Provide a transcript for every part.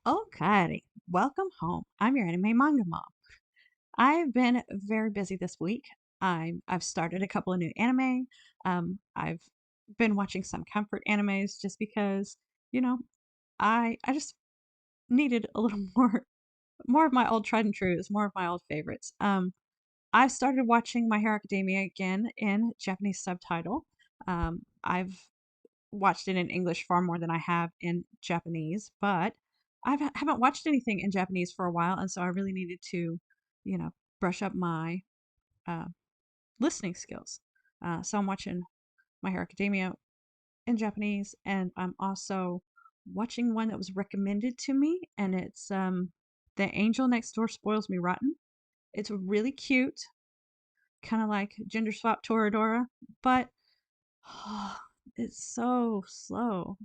Okay, welcome home. I'm your anime manga mom. I've been very busy this week. I've started a couple of new anime. I've been watching some comfort animes just because, you know, I just needed a little more of my old tried and trues, more of my old favorites. I've started watching My Hero Academia again in Japanese subtitle. I've watched it in English far more than I have in Japanese, but haven't watched anything in Japanese for a while, and so I really needed to, you know, brush up my uh, listening skills. So I'm watching My Hero Academia in Japanese, and I'm also watching one that was recommended to me, and it's The Angel Next Door Spoils Me Rotten. It's really cute, kind of like Gender Swap Toradora, but it's so slow.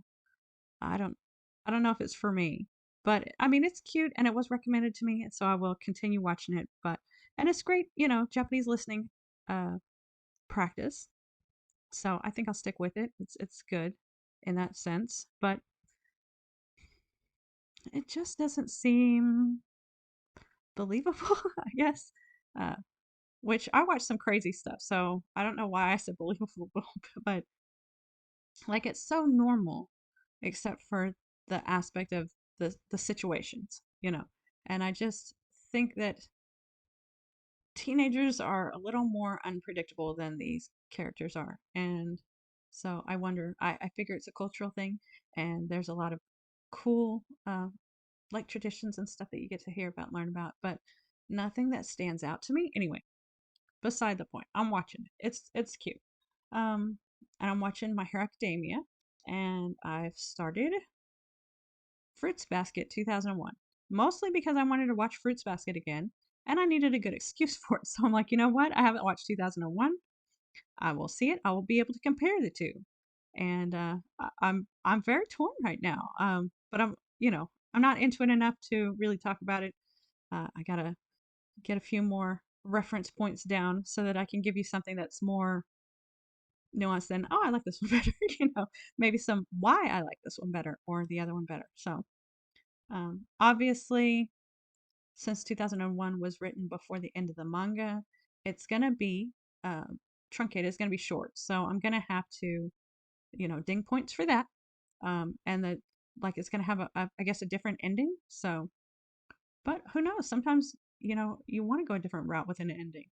I don't I don't know if it's for me, but I mean it's cute and it was recommended to me, and so I will continue watching it. But and it's great, Japanese listening uh practice. So I think I'll stick with it. It's good in that sense, but it just doesn't seem believable, I guess. Uh which I watch some crazy stuff, so I don't know why I said believable, but like it's so normal except for the aspect of the situations, And I just think that teenagers are a little more unpredictable than these characters are. And so I wonder, I figure it's a cultural thing, and there's a lot of cool like traditions and stuff that you get to hear about, learn about, but nothing that stands out to me. Anyway, beside the point, I'm watching it. It's cute. Um and I'm watching My Hero Academia, and I've started Fruits Basket 2001. Mostly because I wanted to watch Fruits Basket again, and I needed a good excuse for it. So I'm like, you know what? I haven't watched 2001. I will see it. I will be able to compare the two. And I'm very torn right now. But I'm not into it enough to really talk about it. I gotta get a few more reference points down so that I can give you something that's more nuanced than, oh, I like this one better. Maybe some why I like this one better or the other one better. So obviously, since 2001 was written before the end of the manga, it's gonna be uh, truncated. It's gonna be short, so I'm gonna have to, ding points for that. And the like, it's gonna have I guess, a different ending. So, but who knows? Sometimes you want to go a different route with an ending.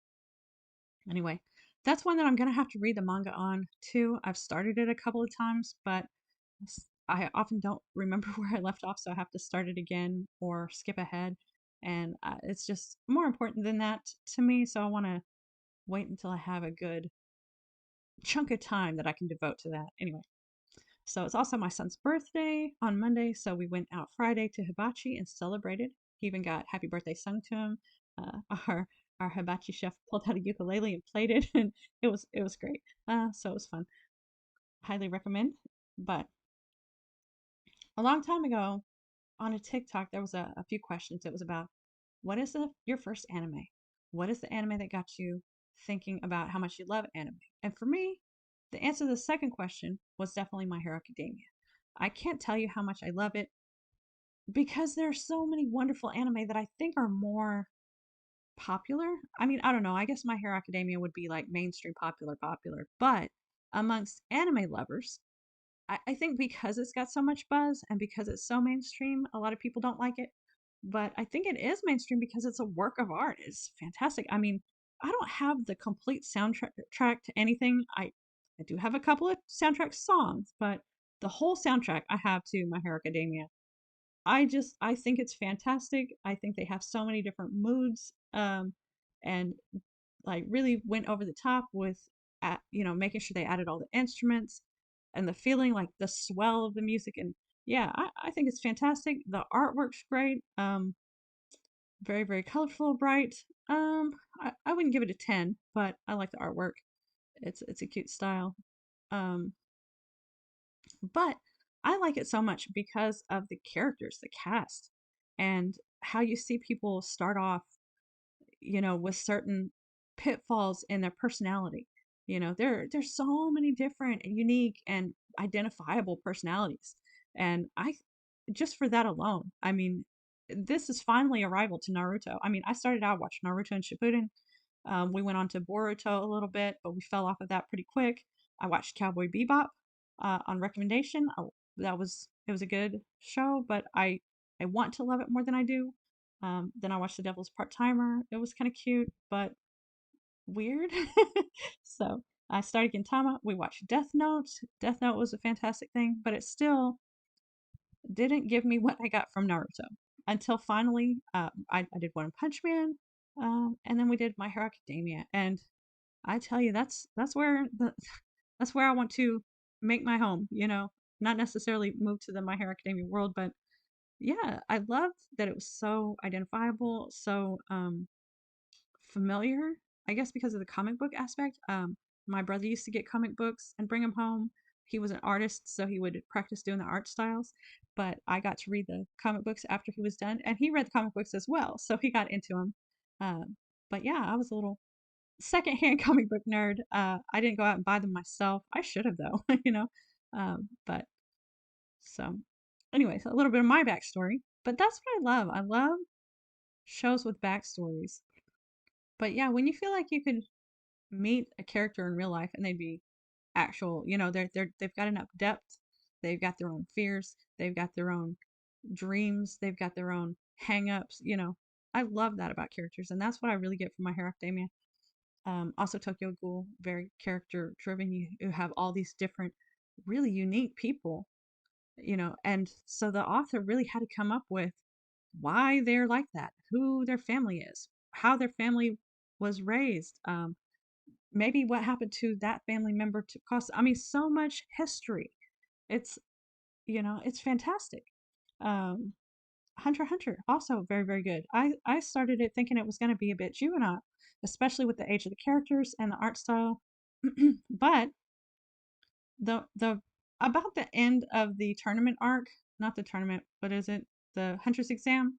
Anyway, that's one that I'm gonna have to read the manga on too. I've started it a couple of times, but I often don't remember where I left off, so I have to start it again or skip ahead. And it's just more important than that to me, so I want to wait until I have a good chunk of time that I can devote to that. Anyway, so it's also my son's birthday on Monday, so we went out Friday to Hibachi and celebrated. He even got happy birthday sung to him. Our hibachi chef pulled out a ukulele and played it, and it was great. So it was fun. Highly recommend. But a long time ago, on a TikTok, there was a few questions. It was about what is your first anime? What is the anime that got you thinking about how much you love anime? And for me, the answer to the second question was definitely My Hero Academia. I can't tell you how much I love it because there are so many wonderful anime that I think are more popular. I mean, I don't know. I guess My Hero Academia would be like mainstream popular, but amongst anime lovers, I think because it's got so much buzz and because it's so mainstream, a lot of people don't like it. But I think it is mainstream because it's a work of art. It's fantastic. I mean, I don't have the complete soundtrack to anything. I do have a couple of soundtrack songs, but the whole soundtrack I have to My Hero Academia. I think it's fantastic. I think they have so many different moods, and like really went over the top with making sure they added all the instruments and the feeling, like the swell of the music. And yeah, I think it's fantastic. The artwork's great. Very, very colorful, bright. I wouldn't give it a 10, but I like the artwork. It's a cute style. Um, but I like it so much because of the characters, the cast, and how you see people start off, with certain pitfalls in their personality. There's so many different and unique and identifiable personalities. And just for that alone, I mean, this is finally a rival to Naruto. I mean, I started out watching Naruto and Shippuden. We went on to Boruto a little bit, but we fell off of that pretty quick. I watched Cowboy Bebop on recommendation. It was a good show, but I want to love it more than I do. Then I watched The Devil's Part Timer. It was kind of cute, but weird. So I started Gintama. We watched Death Note. Death Note was a fantastic thing, but it still didn't give me what I got from Naruto until finally I did One Punch Man, and then we did My Hero Academia, and I tell you that's where the that's where I want to make my home. You know, not necessarily move to the My Hero Academia world, but yeah, I loved that it was so identifiable, so familiar, I guess because of the comic book aspect. My brother used to get comic books and bring them home. He was an artist, so he would practice doing the art styles. But I got to read the comic books after he was done, and he read the comic books as well, so he got into them. But yeah, I was a little secondhand comic book nerd. I didn't go out and buy them myself. I should have though, you know. But so, anyways, a little bit of my backstory. But that's what I love. I love shows with backstories. But yeah, when you feel like you could meet a character in real life and they'd be actual, you know, they've got enough depth, they've got their own fears, they've got their own dreams, they've got their own hang-ups, you know. I love that about characters, and that's what I really get from My Hero Academia. Also Tokyo Ghoul, very character driven. You have all these different really unique people, you know, and so the author really had to come up with why they're like that, who their family is, how their family was raised, maybe what happened to that family member to cause, I mean, so much history. It's, you know, it's fantastic. Um, Hunter x Hunter, also very, very good. I started it thinking it was going to be a bit juvenile, especially with the age of the characters and the art style. But the about the end of the tournament arc, not the tournament, but is it the Hunter's exam?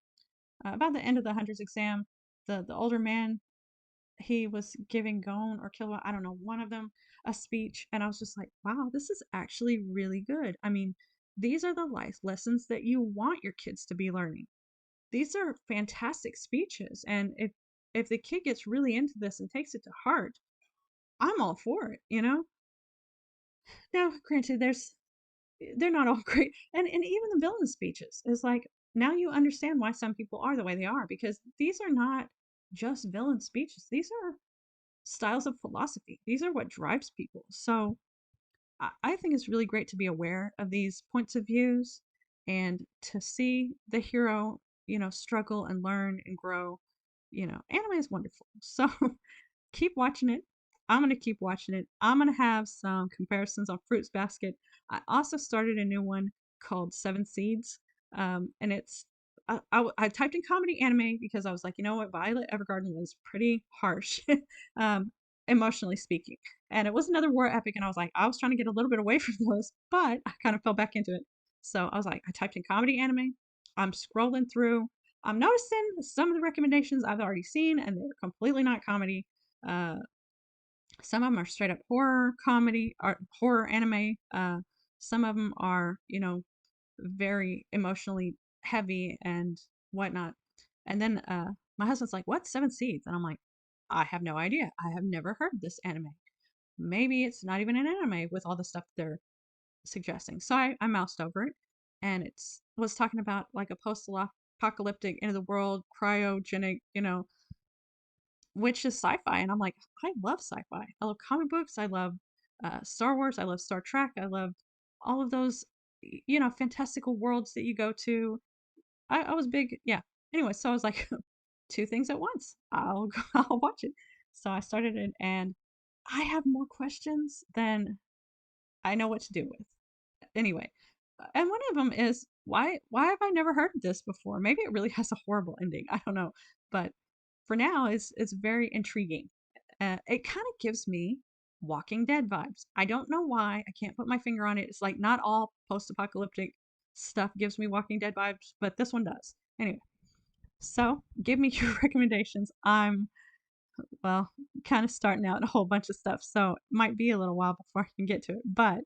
About the end of the Hunter's exam, the older man, he was giving Gon or Killua, I don't know, one of them, a speech, and I was just like, wow, this is actually really good. I mean, these are the life lessons that you want your kids to be learning. These are fantastic speeches, and if the kid gets really into this and takes it to heart, I'm all for it, you know? Now, granted, they're not all great, and even the villain speeches is like, now you understand why some people are the way they are, because these are not just villain speeches. These are styles of philosophy. These are what drives people. So I think it's really great to be aware of these points of views and to see the hero, you know, struggle and learn and grow. You know, anime is wonderful. So keep watching it. I'm going to keep watching it. I'm going to have some comparisons on Fruits Basket. I also started a new one called Seven Seeds. And it's, I typed in comedy anime because I was like, you know what, Violet Evergarden was pretty harsh, um, emotionally speaking. And it was another war epic, and I was like, I was trying to get a little bit away from those, but I kind of fell back into it. So I was like, I typed in comedy anime. I'm scrolling through. I'm noticing some of the recommendations I've already seen, and they're completely not comedy. Uh, some of them are straight up horror comedy or horror anime. Some of them are, you know, very emotionally heavy and whatnot. And then my husband's like, "What's Seven Seeds?" And I'm like, "I have no idea. I have never heard of this anime. Maybe it's not even an anime with all the stuff they're suggesting." So I moused over it, and it's was talking about like a post-apocalyptic end of the world cryogenic, you know, which is sci-fi, and I'm like, I love sci-fi. I love comic books. I love Star Wars. I love Star Trek. I love all of those, you know, fantastical worlds that you go to. I was big, yeah. Anyway, so I was like, two things at once. I'll watch it. So I started it, and I have more questions than I know what to do with. Anyway, and one of them is why have I never heard of this before? Maybe it really has a horrible ending. I don't know, but for now, it's very intriguing. It kind of gives me Walking Dead vibes. I don't know why. I can't put my finger on it. It's like not all post-apocalyptic stuff gives me Walking Dead vibes, but this one does. Anyway, so give me your recommendations. I'm well, kind of starting out a whole bunch of stuff, so it might be a little while before I can get to it, but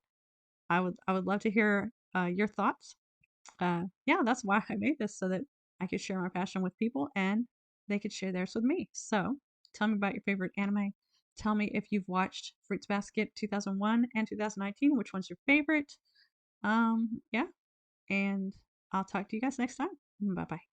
I would love to hear your thoughts. Yeah, that's why I made this so that I could share my passion with people and they could share theirs with me. So tell me about your favorite anime. Tell me if you've watched Fruits Basket 2001 and 2019. Which one's your favorite? Yeah, and I'll talk to you guys next time. Bye bye.